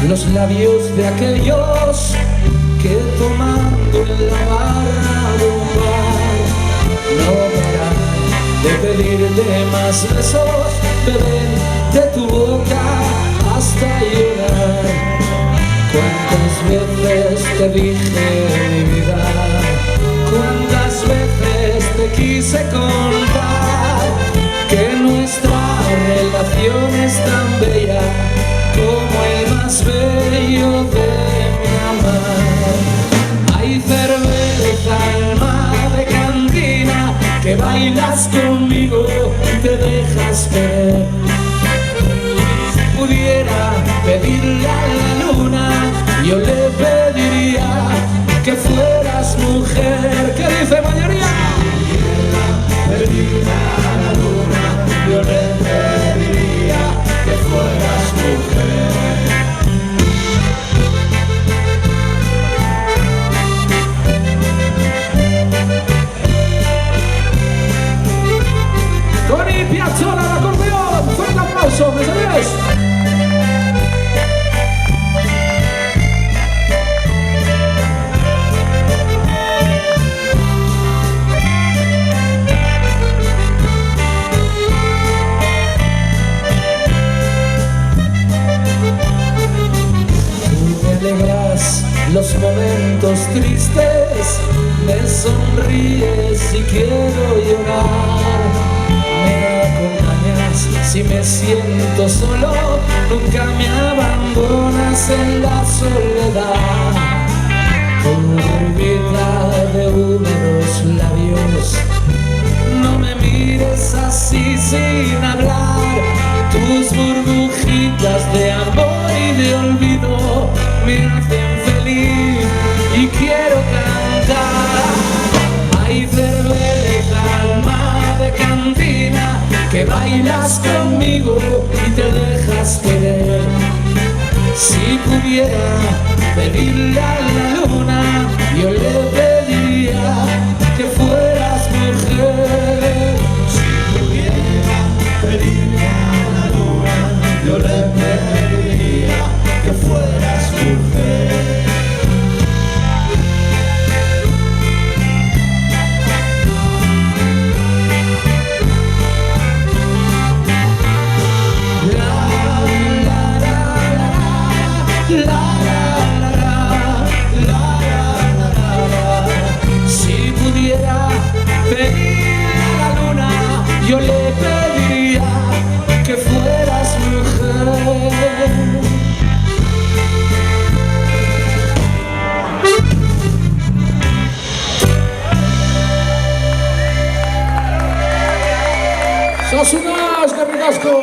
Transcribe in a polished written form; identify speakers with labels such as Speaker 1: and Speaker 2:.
Speaker 1: Los labios de aquellos que tomando en la barra de un bar no paran de pedirte más besos, beben de tu boca hasta llorar. ¿Cuántas veces te dije mi vida? ¿Cuántas veces te quise contar que nuestra relación es tan bella como el más bello de mi amar? Hay cerveza, alma de cantina, que bailas conmigo y te dejas querer. Si pudiera pedirle a la luna, yo le pediría que fueras mujer. ¿Qué dice mayoría? Si pudiera pedirle a la luna, yo le pediría que fueras mujer. Piazzolla al acordeón, fuerte aplauso, ¿me sabes? Tú me alegras los momentos tristes, me sonríes y quiero llorar. Si me siento solo, nunca me abandonas en la soledad. Por vida de húmedos labios, no me mires así sin hablar. Tus burbujitas de amor y de olvido me hacen feliz y quiero cantar. Hay cerveza, alma de cantina, que bailas conmigo y te dejas querer. Si pudiera pedirle a la luna, yo le pediría que fueras mujer. Si pudiera pedirle a la luna, yo le pediría que fueras mujer. Si pudiera pedirle a la luna, yo le pediría que fueras mujer. ¡Sos unas, que ricasco!